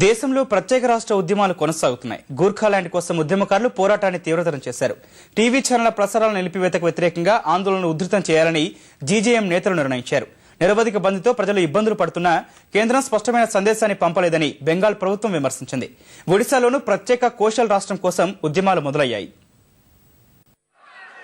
దేశంలో ప్రత్యేక రాష్ట్ర ఉద్యమాలు కొనసాగుతున్నాయి. గూర్ఖాలాండ్ కోసం ఉద్యమకారులు పోరాటాన్ని తీవ్రతరం చేశారు. టీవీ ఛానళ్ల ప్రసారాల నిలిపివేతకు వ్యతిరేకంగా ఆందోళనలు ఉధృతం చేయాలని జీజేఎం నేతలు నిర్ణయించారు. నిరవధిక బంద్తో ప్రజలు ఇబ్బందులు పడుతున్నా కేంద్రం స్పష్టమైన సందేశాన్ని పంపలేదని బెంగాల్ ప్రభుత్వం విమర్శించింది. ఒడిశాలోనూ ప్రత్యేక కోశల్ రాష్ట్రం కోసం ఉద్యమాలు మొదలయ్యాయి.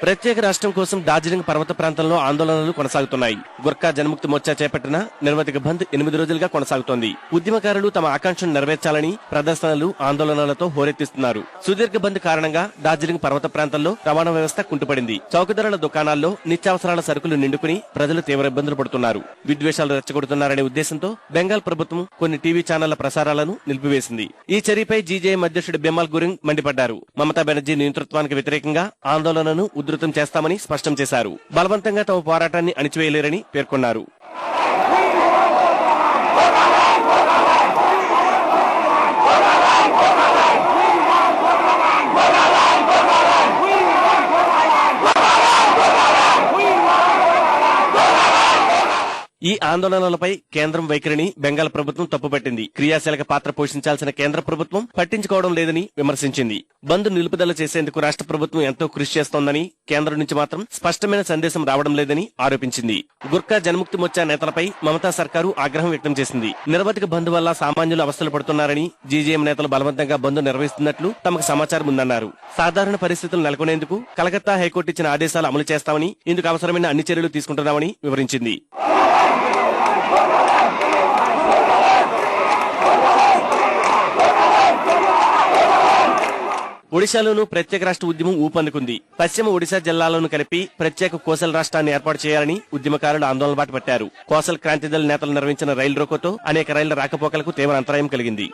ప్రత్యేక రాష్ట్రం కోసం డార్జిలింగ్ పర్వత ప్రాంతంలో ఆందోళనలు కొనసాగుతున్నాయి. గుర్ఖా జనముక్తి మోర్చా చేపట్టిన నిరవధిక బంద్ 8 రోజులుగా కొనసాగుతోంది. ఉద్యమకారులు తమ ఆకాంక్షను నెరవేర్చాలని ప్రదర్శనలు, ఆందోళనలతో హోరెత్తిస్తున్నారు. సుదీర్ఘ బంద్ కారణంగా డార్జిలింగ్ పర్వత ప్రాంతంలో రవాణా వ్యవస్థ కుంటుపడింది. చౌకధరల దుకాణాల్లో నిత్యావసరాల సరుకులు నిండుకుని ప్రజలు తీవ్ర ఇబ్బందులు పడుతున్నారు. విద్వేషాలు రెచ్చగొడుతున్నారనే ఉద్దేశంతో బెంగాల్ ప్రభుత్వం కొన్ని టీవీ ఛానళ్ల ప్రసారాలను నిలిపివేసింది. ఈ చర్యపై జీజేఎం అధ్యక్షుడు బిమల్ గురింగ్ మండిపడ్డారు. మమతా బెనర్జీ నియంతృత్వానికి వ్యతిరేకంగా ఆందోళనను ఉధృతం చేస్తామని స్పష్టం చేశారు. బలవంతంగా తమ పోరాటాన్ని అణిచివేయలేరని పేర్కొన్నారు. ఈ ఆందోళనలపై కేంద్రం వైఖరిని బెంగాల్ ప్రభుత్వం తప్పుపట్టింది. క్రియాశీలక పాత్ర పోషించాల్సిన కేంద్ర ప్రభుత్వం పట్టించుకోవడం లేదని విమర్శించింది. బంద్ నిలుపుదల చేసేందుకు రాష్ట్ర ప్రభుత్వం ఎంతో కృషి చేస్తోందని, కేంద్రం నుంచి మాత్రం స్పష్టమైన సందేశం రావడం లేదని ఆరోపించింది. గుర్ఖా జనముక్తి మోర్చా నేతలపై మమతా సర్కారు ఆగ్రహం వ్యక్తం చేసింది. నిరవధిక బంద్ వల్ల సామాన్యులు అవస్థలు పడుతున్నారని, జీజేఎం నేతలు బలవంతంగా బంద్ నిర్వహిస్తున్నట్లు తమకు సమాచారం ఉందన్నారు. సాధారణ పరిస్థితులు నెలకొనేందుకు కలకత్తా హైకోర్టు ఇచ్చిన ఆదేశాలు అమలు చేస్తామని, ఇందుకు అవసరమైన అన్ని చర్యలు తీసుకుంటున్నామని వివరించింది. ఒడిశాలోనూ ప్రత్యేక రాష్ట్ర ఉద్యమం ఊపందుకుంది. పశ్చిమ ఒడిశా జిల్లాలను కలిపి ప్రత్యేక కోసల్ రాష్ట్రాన్ని ఏర్పాటు చేయాలని ఉద్యమకారులు ఆందోళన బాట పట్టారు. కోసల్ క్రాంతిదళ నేతలు నిర్వహించిన రైలు రోకోతో అనేక రైళ్ల రాకపోకలకు తీవ్ర అంతరాయం కలిగింది.